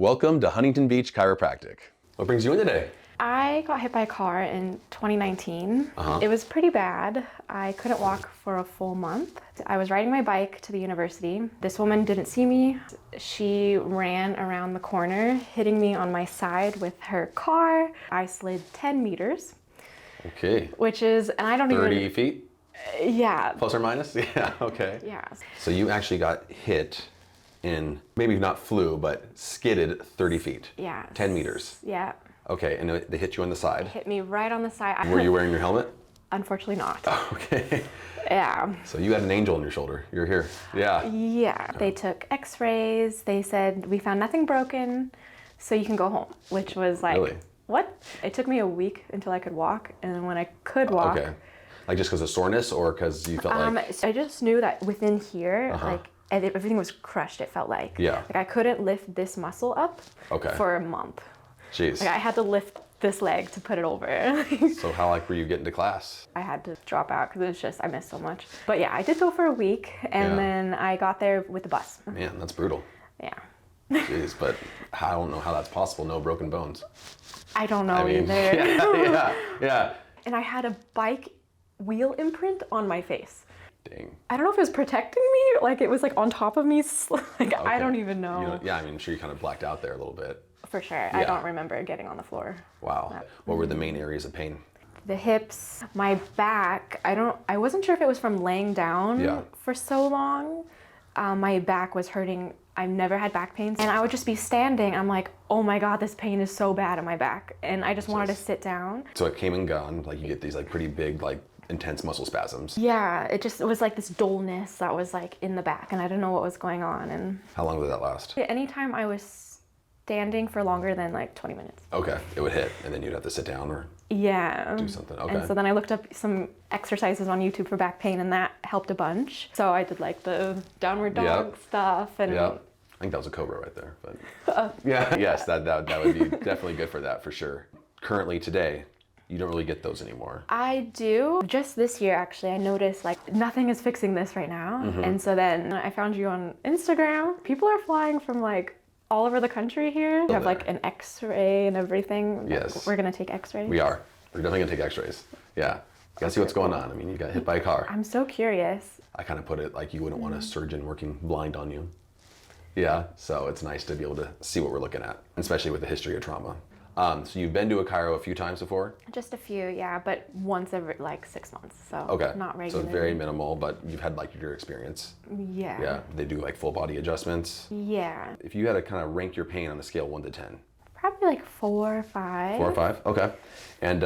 Welcome to Huntington Beach Chiropractic. What brings you in today? I got hit by a car in 2019. It was pretty bad. I couldn't walk for a full month. I was riding my bike to the university. This woman didn't see me. She ran around the corner, hitting me on my side with her car. I slid 10 meters. Okay. Which is, and I don't 30 feet? Yeah. Plus or minus? Yeah, okay. Yeah. So you actually got hit in, maybe not flew, but skidded 30 feet. Yeah. 10 meters. Yeah. Okay, and they hit you on the side. Hit me right on the side. Were you wearing your helmet? Unfortunately not. Okay. Yeah. So you had an angel on your shoulder. You're here. Yeah. Yeah. They took x-rays. They said, we found nothing broken, so you can go home, which was like, Really? What? It took me a week until I could walk, and then when I could walk... Okay. Like just because of soreness or because you felt like... I just knew that within here, like, everything was crushed, it felt like. Yeah. Like I couldn't lift this muscle up for a month. Jeez. Like I had to lift this leg to put it over. So how were you getting to class? I had to drop out because it was just, I missed so much. But yeah, I did go for a week, and then I got there with the bus. Man, that's brutal. Yeah. Jeez, but I don't know how that's possible. No broken bones. I don't know either. Yeah. And I had a bike wheel imprint on my face. Dang. I don't know if it was protecting me, like it was like on top of me, like I don't even know. I'm sure you kind of blacked out there a little bit. For sure. I don't remember getting on the floor. Wow. What were the main areas of pain? The hips, my back. I wasn't sure if it was from laying down for so long. My back was hurting. I've never had back pain. And I would just be standing. I'm like, oh my God, this pain is so bad in my back. And I just wanted to sit down. So it came and gone. Like you get these like pretty big, like intense muscle spasms. Yeah, it was like this dullness that was like in the back, and I didn't know what was going on. And how long did that last? Anytime I was standing for longer than like 20 minutes. Okay, it would hit, and then you'd have to sit down or do something. Okay. And so then I looked up some exercises on YouTube for back pain, and that helped a bunch. So I did like the downward dog stuff, and I think that was a cobra right there. But yes, that would be definitely good for that for sure. Currently today, you don't really get those anymore. I do. Just this year, actually, I noticed like nothing is fixing this right now. And so then I found you on Instagram. People are flying from like all over the country here. You have like an x-ray and everything. Yes. We're gonna take x-rays. We are. We're definitely gonna take x-rays. Yeah. You gotta see what's going on. I mean, you got hit by a car. I'm so curious. I kind of put it like you wouldn't want a surgeon working blind on you. Yeah, so it's nice to be able to see what we're looking at, especially with the history of trauma. So you've been to a chiro a few times before? Just a few, yeah, but once every like 6 months, so not regularly. So very minimal, but you've had like your experience. Yeah. Yeah, they do like full body adjustments. Yeah. If you had to kind of rank your pain on a scale 1 to 10. Probably like 4 or 5. 4 or 5, okay. And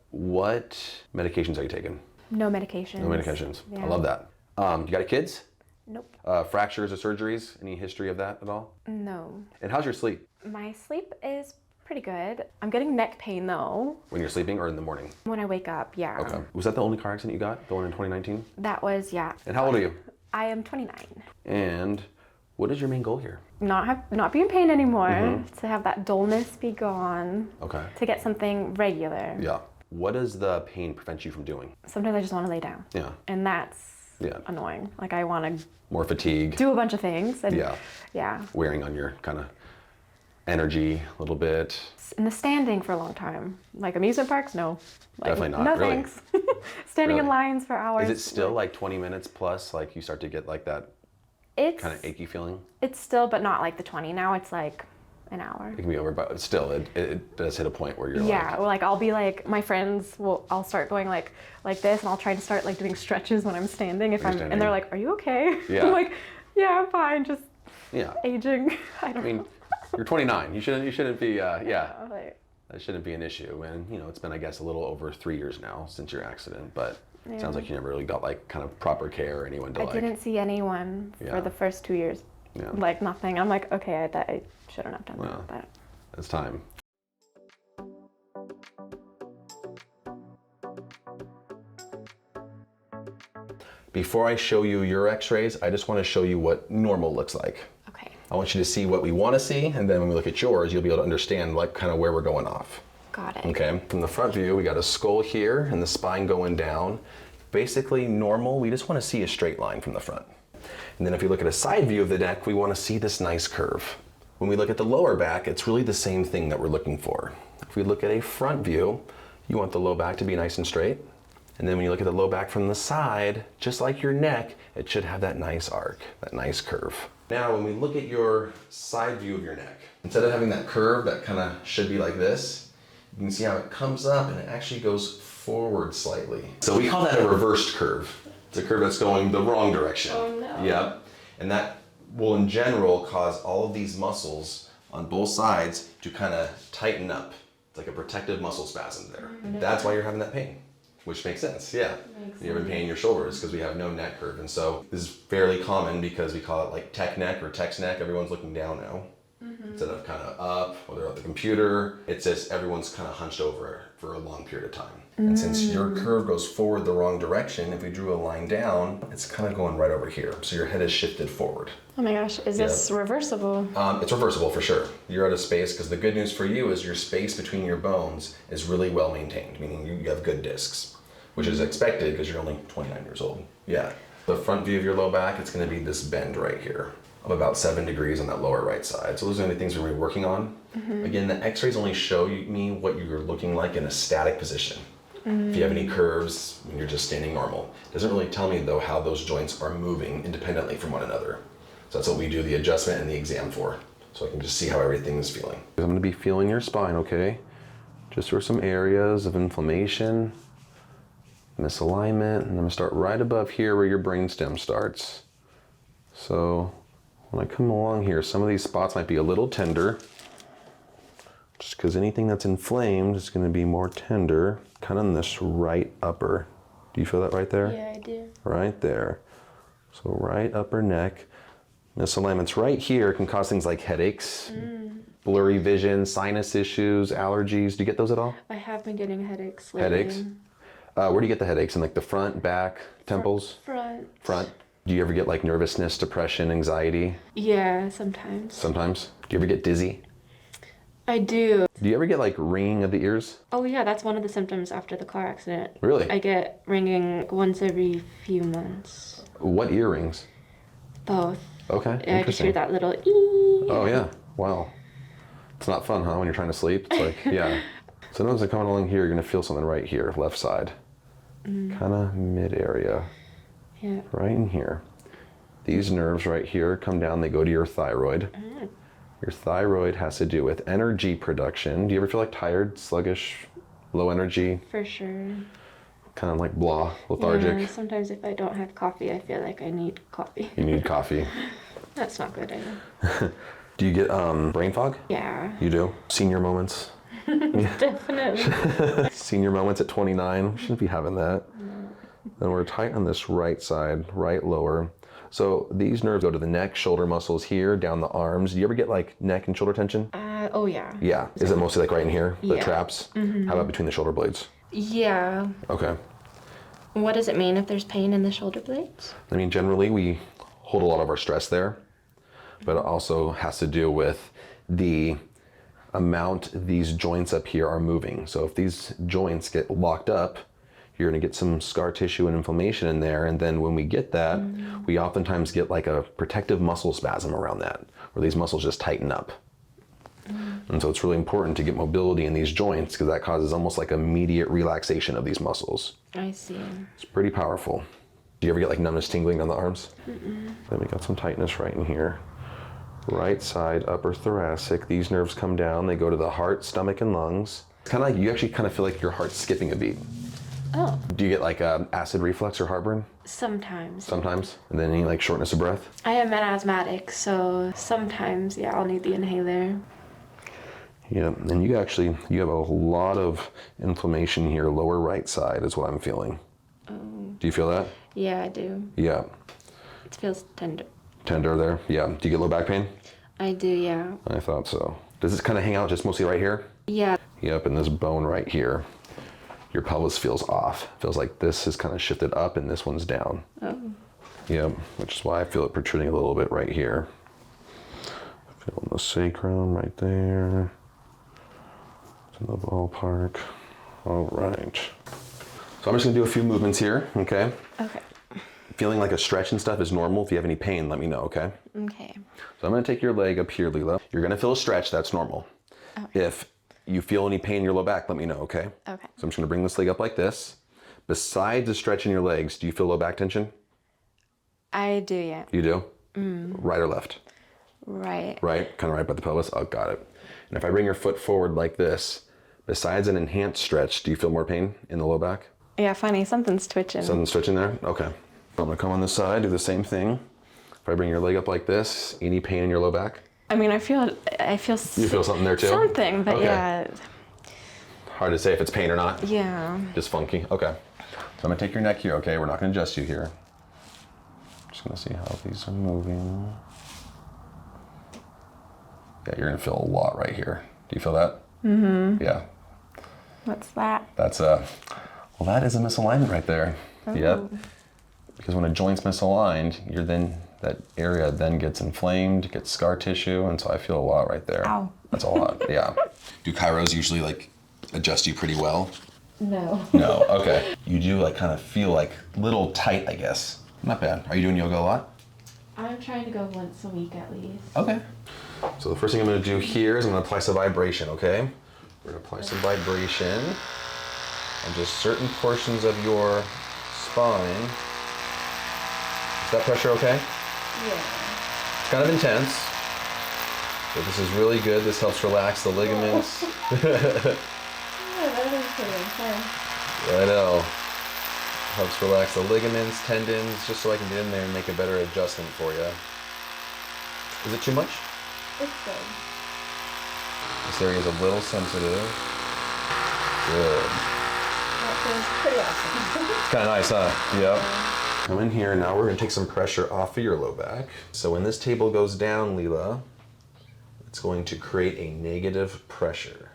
what medications are you taking? No medications. No medications, Yeah. I love that. You got kids? Nope. Fractures or surgeries? Any history of that at all? No. And how's your sleep? My sleep is pretty good. I'm getting neck pain though. When you're sleeping or in the morning? When I wake up, yeah. Okay. Was that the only car accident you got, the one in 2019? That was, yeah. And how old are you? I am 29. And what is your main goal here? Not be in pain anymore, to have that dullness be gone. Okay. To get something regular. Yeah. What does the pain prevent you from doing? Sometimes I just want to lay down. Yeah. And that's annoying. Like I want to more fatigue. do a bunch of things. And yeah. Wearing on your kind of energy a little bit. In the standing for a long time. Like amusement parks, no. Like, definitely not. No really? thanks. Standing in lines for hours. Is it still like 20 minutes plus? Like you start to get like that kind of achy feeling? It's still, but not like the 20. Now it's like an hour. It can be over, but still, it does hit a point where you're like I'll be like, my friends I'll start going like this, and I'll try to start like doing stretches when I'm standing and they're like, are you okay? Yeah. I'm like, yeah, I'm fine, just aging. I mean, you're 29. You shouldn't be, that shouldn't be an issue. And it's been, I guess, a little over 3 years now since your accident, but it sounds like you never really got like kind of proper care or anyone to I didn't see anyone for the first 2 years. Yeah. Like nothing. I'm like, okay, I shouldn't have done that. But it's time. Before I show you your x-rays, I just want to show you what normal looks like. Okay. I want you to see what we want to see, and then when we look at yours, you'll be able to understand like kind of where we're going off. Got it. Okay. From the front view, we got a skull here and the spine going down. Basically normal, we just want to see a straight line from the front. And then if you look at a side view of the neck, we want to see this nice curve. When we look at the lower back, it's really the same thing that we're looking for. If we look at a front view, you want the low back to be nice and straight. And then when you look at the low back from the side, just like your neck, it should have that nice arc, that nice curve. Now, when we look at your side view of your neck, instead of having that curve that kind of should be like this, you can see how it comes up and it actually goes forward slightly. So we call that a reversed curve. It's a curve that's going the wrong direction. Oh no. Yep. And that will in general cause all of these muscles on both sides to kind of tighten up. It's like a protective muscle spasm there. That's why you're having that pain, which makes sense, yeah. You're having pain in your shoulders because we have no neck curve. And so this is fairly common because we call it like tech neck or text neck. Everyone's looking down now. Instead of kind of up, or they're at the computer, it's just everyone's kind of hunched over for a long period of time. And since your curve goes forward the wrong direction, if we drew a line down, it's kind of going right over here. So your head is shifted forward. Oh my gosh, is this reversible? It's reversible for sure. You're out of space because the good news for you is your space between your bones is really well maintained, meaning you have good discs, which is expected because you're only 29 years old. Yeah. The front view of your low back, it's going to be this bend right here of about 7 degrees on that lower right side. So those are the only things we're working on. Again, the x-rays only show me what you're looking like in a static position. If you have any curves when you're just standing normal. It doesn't really tell me though how those joints are moving independently from one another. So that's what we do the adjustment and the exam for. So I can just see how everything is feeling. I'm gonna be feeling your spine, okay? Just for some areas of inflammation, misalignment, and I'm gonna start right above here where your brainstem starts. So when I come along here, some of these spots might be a little tender, just because anything that's inflamed is going to be more tender, kind of in this right upper. Do you feel that right there? Yeah, I do. Right there. So right upper neck. Misalignments right here can cause things like headaches, blurry vision, sinus issues, allergies. Do you get those at all? I have been getting headaches lately. Headaches? Where do you get the headaches? In like the front, back, temples? Front. Front. Do you ever get like nervousness, depression, anxiety? Yeah, sometimes. Sometimes. Do you ever get dizzy? I do. Do you ever get like ringing of the ears? Oh yeah, that's one of the symptoms after the car accident. Really? I get ringing once every few months. What ear rings? Both. Okay, I just interesting. hear that little ee. Oh yeah, wow. It's not fun, huh, when you're trying to sleep? It's like, yeah. Sometimes I'm coming along here, you're gonna feel something right here, left side. Kind of mid area. Yeah. Right in here. These nerves right here come down, they go to your thyroid. Your thyroid has to do with energy production. Do you ever feel like tired, sluggish, low energy? For sure. Kind of like blah, lethargic? Yeah, sometimes if I don't have coffee, I feel like I need coffee. You need coffee. That's not good either. Do you get brain fog? Yeah. You do? Senior moments? Definitely. Senior moments at 29, we shouldn't be having that. Then we're tight on this right side, right lower. So these nerves go to the neck, shoulder muscles here, down the arms. Do you ever get like neck and shoulder tension? Oh yeah. Yeah. Is it mostly like right in here, the Yeah. traps? How about between the shoulder blades? Yeah. Okay. What does it mean if there's pain in the shoulder blades? I mean, generally we hold a lot of our stress there, but it also has to do with the amount these joints up here are moving. So if these joints get locked up, you're gonna get some scar tissue and inflammation in there. And then when we get that, we oftentimes get like a protective muscle spasm around that, where these muscles just tighten up. And so it's really important to get mobility in these joints because that causes almost like immediate relaxation of these muscles. I see. It's pretty powerful. Do you ever get like numbness, tingling on the arms? Then we got some tightness right in here. Right side, upper thoracic. These nerves come down, they go to the heart, stomach, and lungs. It's kind of like, you actually kind of feel like your heart's skipping a beat. Oh. Do you get like acid reflux or heartburn? Sometimes. Sometimes. And then any like shortness of breath? I am an asthmatic, so sometimes, yeah, I'll need the inhaler. Yeah, and you have a lot of inflammation here, lower right side is what I'm feeling. Oh. Do you feel that? Yeah, I do. Yeah. It feels tender. Tender there? Yeah. Do you get low back pain? I do, yeah. I thought so. Does this kind of hang out just mostly right here? Yeah. Yep, and this bone right here. Your pelvis feels off. Feels like this is kind of shifted up and this one's down. Oh. Yep, which is why I feel it protruding a little bit right here. Feeling the sacrum right there. It's in the ballpark. All right. So I'm just gonna do a few movements here, okay? Okay. feeling like a stretch and stuff is normal. If you have any pain, let me know, okay? Okay. So I'm gonna take your leg up here, Leela. You're gonna feel a stretch, that's normal. Okay. If you feel any pain in your low back, let me know, okay? Okay. So I'm just gonna bring this leg up like this. Besides the stretch in your legs, do you feel low back tension? I do, yeah. You do? Right or left? Right. Right, kind of right by the pelvis. Oh, got it. And if I bring your foot forward like this, besides an enhanced stretch, do you feel more pain in the low back? Yeah, funny. Something's twitching. Something's twitching there? Okay. I'm gonna come on this side, do the same thing. If I bring your leg up like this, any pain in your low back? I mean, I feel. You feel something there too? Something, but okay. yeah. Hard to say if it's pain or not? Yeah. Just funky? Okay. So I'm gonna take your neck here, okay? We're not gonna adjust you here. Just gonna see how these are moving. Yeah, you're gonna feel a lot right here. Do you feel that? Mm-hmm. Yeah. What's that? That's well, that is a misalignment right there. Oh. Yep. Because when a joint's misaligned, that area then gets inflamed, gets scar tissue, and so I feel a lot right there. Ow. That's a lot. Yeah. Do chiros usually like adjust you pretty well? No. No. Okay. You do like kind of feel like a little tight, I guess. Not bad. Are you doing yoga a lot? I'm trying to go once a week at least. Okay. So the first thing I'm going to do here is I'm going to apply some vibration, okay? We're going to apply some vibration on just certain portions of your spine. Is that pressure okay? Yeah. It's kind of intense, but this is really good. This helps relax the ligaments. Yeah, that is pretty intense. I know. Helps relax the ligaments, tendons, just so I can get in there and make a better adjustment for you. Is it too much? It's good. This area is a little sensitive. Good. That feels pretty awesome. It's kind of nice, huh? Yep. Come in here, now we're gonna take some pressure off of your low back. So when this table goes down, Leela, it's going to create a negative pressure.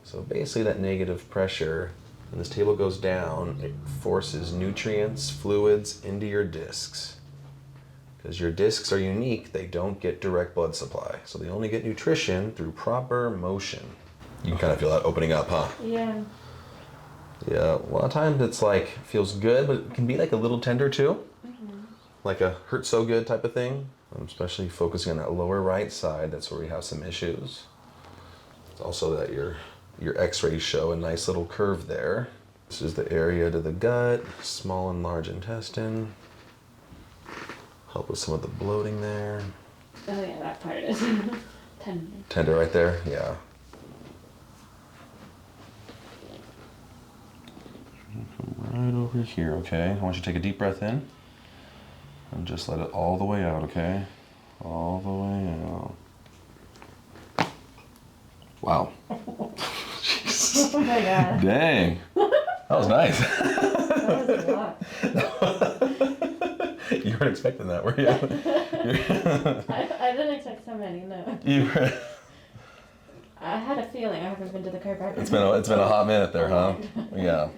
So basically that negative pressure, when this table goes down, it forces nutrients, fluids into your discs. Because your discs are unique, they don't get direct blood supply. So they only get nutrition through proper motion. You can kind of feel that opening up, huh? Yeah. Yeah, a lot of times it's like, feels good, but it can be like a little tender too. Mm-hmm. Like a hurt so good type of thing. I'm especially focusing on that lower right side, that's where we have some issues. It's also that your x-rays show a nice little curve there. This is the area to the gut, small and large intestine. Help with some of the bloating there. Oh yeah, that part is tender. Tender right there, yeah. Right over here, okay? I want you to take a deep breath in and just let it all the way out, okay? All the way out. Wow. Oh my god. Dang. That was nice. That was a lot. You weren't expecting that, were you? I didn't expect so many, no. You were. I had a feeling. I haven't been to the chiropractor. It's been a hot minute there, huh? Yeah.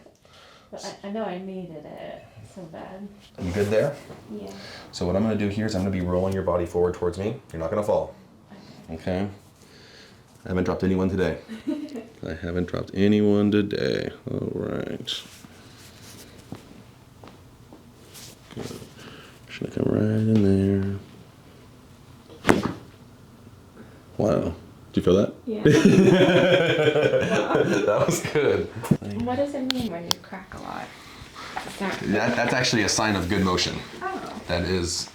But I know I needed it so bad. You good there? Yeah. So what I'm going to do here is I'm going to be rolling your body forward towards me. You're not going to fall. Okay? I haven't dropped anyone today. I haven't dropped anyone today. All right. Good. Should I come right in there? Wow. Did you feel that? Yeah. That was good. What does it mean when you crack a lot? That's actually a sign of good motion. Oh. That is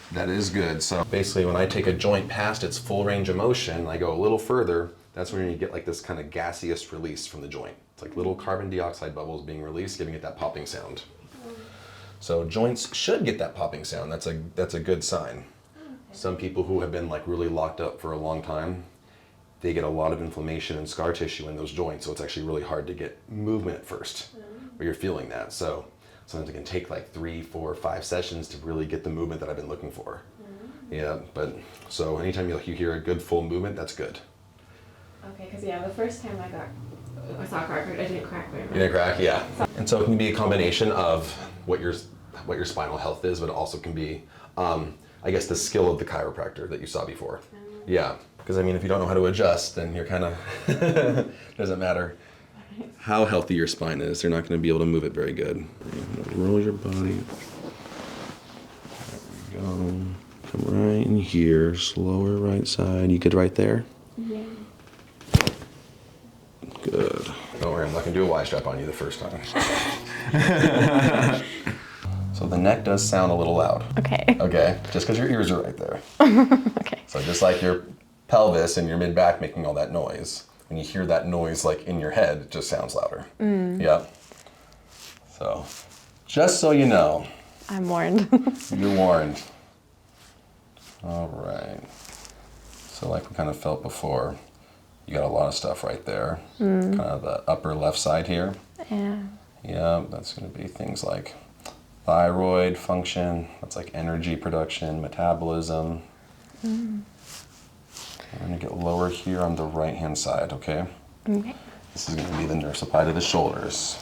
good. So basically when I take a joint past its full range of motion, I go a little further, that's when you get like this kind of gaseous release from the joint. It's like little carbon dioxide bubbles being released, giving it that popping sound. So joints should get that popping sound. That's a good sign. Okay. Some people who have been like really locked up for a long time, they get a lot of inflammation and scar tissue in those joints, so it's actually really hard to get movement at first, where you're feeling that. So sometimes it can take like 3, 4, 5 sessions to really get the movement that I've been looking for. Yeah, but so anytime you hear a good full movement, that's good. Okay, because yeah, the first time I saw a chiropractor, I didn't crack very much. You didn't crack, yeah. And so it can be a combination of what your spinal health is, but it also can be, I guess, the skill of the chiropractor that you saw before. Yeah, because I mean, if you don't know how to adjust, then you're kind of, doesn't matter how healthy your spine is, they're not going to be able to move it very good. Roll your body. go. Come right in here, slower right side. You good right there? Yeah. Good. Don't worry, I'm not gonna do a Y strap on you the first time. So the neck does sound a little loud. Okay. Okay, just because your ears are right there. Okay. So just like your pelvis and your mid-back making all that noise, when you hear that noise like in your head, it just sounds louder. Yep. So, just so you know. I'm warned. You're warned. All right. So like we kind of felt before, you got a lot of stuff right there. Kind of the upper left side here. Yeah. Yeah, that's going to be things like thyroid function. That's like energy production, metabolism. I'm going to get lower here on the right-hand side, okay? Okay. This is going to be the nerve supply to the shoulders.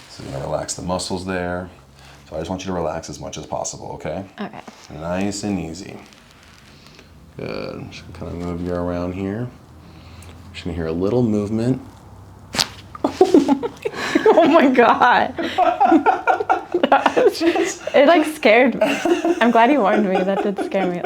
So you're going to relax the muscles there. So I just want you to relax as much as possible, okay? Okay. Nice and easy. Good. Just kind of move you around here. Just gonna hear a little movement. Oh my god. It like scared me. I'm glad you warned me. That did scare me.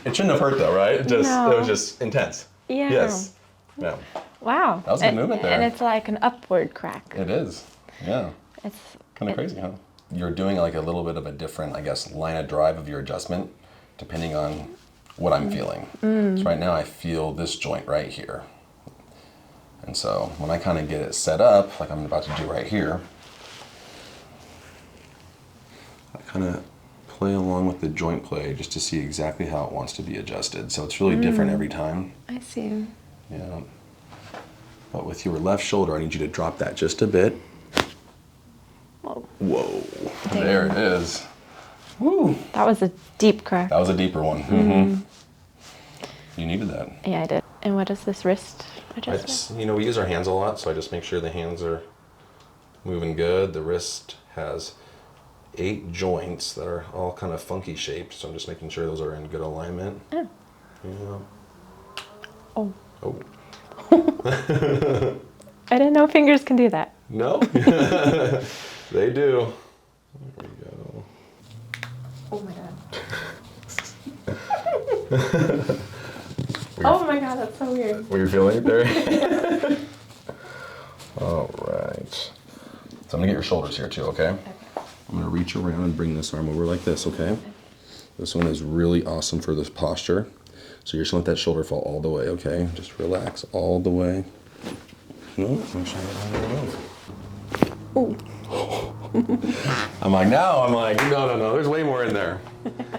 It shouldn't have hurt though, right? It No. It was just intense. Yeah. Yes. Yeah. Wow. That was a good movement there. And it's like an upward crack. It is. Yeah. It's Kind of crazy, huh? You're doing like a little bit of a different, I guess, line of drive of your adjustment, depending on what I'm feeling. So right now I feel this joint right here. And so when I kind of get it set up, like I'm about to do right here, I kind of play along with the joint play just to see exactly how it wants to be adjusted. So it's really different every time. I see. Yeah. But with your left shoulder, I need you to drop that just a bit. Whoa. Whoa. Damn. There it is. Woo. That was a deep crack. That was a deeper one. Mm-hmm. You needed that. Yeah, I did. And what is this wrist adjustment? We use our hands a lot, so I just make sure the hands are moving good. The wrist has 8 joints that are all kind of funky shaped, so I'm just making sure those are in good alignment. Oh. Yeah. Oh. Oh. I didn't know fingers can do that. No? They do. There we go. Oh my god. Oh my god, that's so weird. Were you feeling it there? All right. So I'm gonna get your shoulders here too, okay? I'm gonna reach around and bring this arm over like this, okay? This one is really awesome for this posture. So you're just gonna let that shoulder fall all the way, okay? Just relax all the way. No, Ooh. I'm like, no, there's way more in there.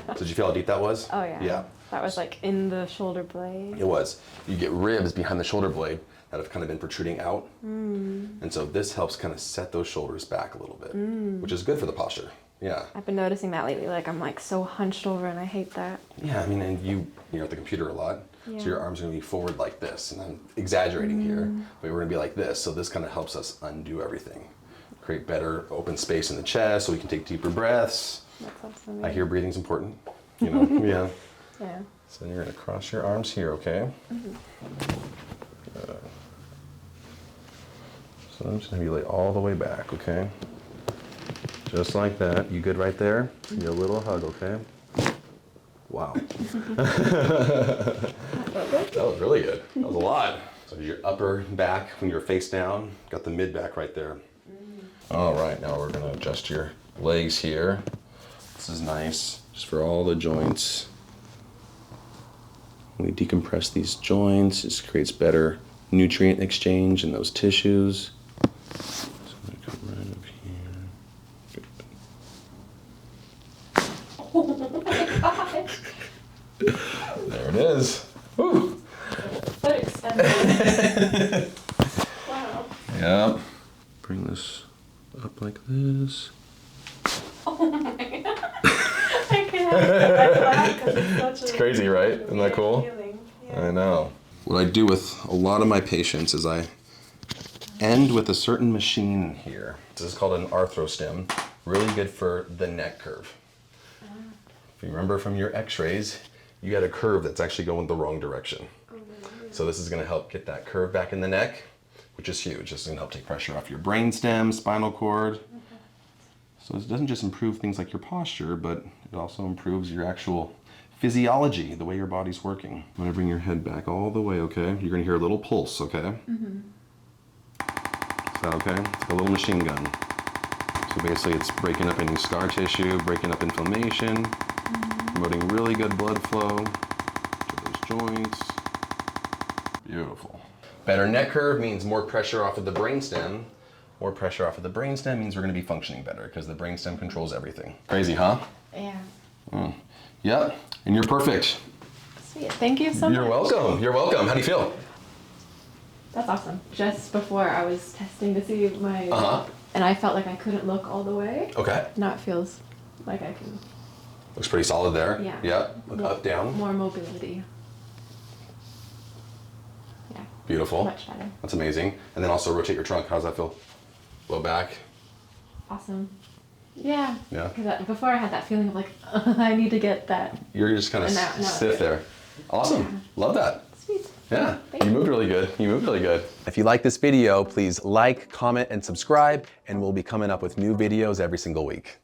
So did you feel how deep that was? Oh yeah. Yeah. That was like in the shoulder blade. It was. You get ribs behind the shoulder blade that have kind of been protruding out. And so this helps kind of set those shoulders back a little bit, which is good for the posture. Yeah. I've been noticing that lately. Like I'm like so hunched over and I hate that. Yeah, I mean, and you're at the computer a lot, Yeah. so your arms are gonna be forward like this, and I'm exaggerating here, but we're gonna be like this, so this kind of helps us undo everything. Create better open space in the chest so we can take deeper breaths. That sounds familiar. I hear breathing's important, yeah. Yeah. So you're gonna cross your arms here, okay? Good. So I'm just gonna be like all the way back, okay? Just like that. You good right there? Give me a little hug, okay? Wow. That was really good. That was a lot. So your upper back when you're face down, got the mid back right there. All right, now we're gonna adjust your legs here. This is nice, just for all the joints. When we decompress these joints, it creates better nutrient exchange in those tissues. So I'm gonna come right up here. Oh my god. There it is. Woo. So extended. Wow. Yep. Bring this up like this. Oh my god. I can't laugh because it's such It's crazy, right? Isn't that cool? feeling. Yeah. I know. What I do with a lot of my patients is I end with a certain machine here. This is called an arthrostim. Really good for the neck curve. If you remember from your x-rays, you had a curve that's actually going the wrong direction. So this is gonna help get that curve back in the neck, which is huge. This is gonna help take pressure off your brainstem, spinal cord. So it doesn't just improve things like your posture, but it also improves your actual physiology, the way your body's working. I'm gonna bring your head back all the way, okay? You're gonna hear a little pulse, okay? Mm-hmm. Is that okay? It's like a little machine gun. So basically it's breaking up any scar tissue, breaking up inflammation, promoting really good blood flow to those joints. Beautiful. Better neck curve means more pressure off of the brainstem. More pressure off of the brainstem means we're gonna be functioning better because the brainstem controls everything. Crazy, huh? Yeah. Yep, and you're perfect. Sweet. Thank you so much. You're welcome. You're welcome. How do you feel? That's awesome. Just before I was testing to see my, and I felt like I couldn't look all the way. Okay. Now it feels like I can. Looks pretty solid there. Yeah. Yep. Look up, down. More mobility. Yeah. Beautiful. Much better. That's amazing. And then also rotate your trunk. How's that feel? Low back. Awesome. Yeah. Yeah. Because before I had that feeling of like, I need to get that. You're just kind of stiff there. Awesome. Yeah. Love that. Sweet. Yeah. Thank You moved really good. You moved really good. If you like this video, please like, comment, and subscribe, and we'll be coming up with new videos every single week.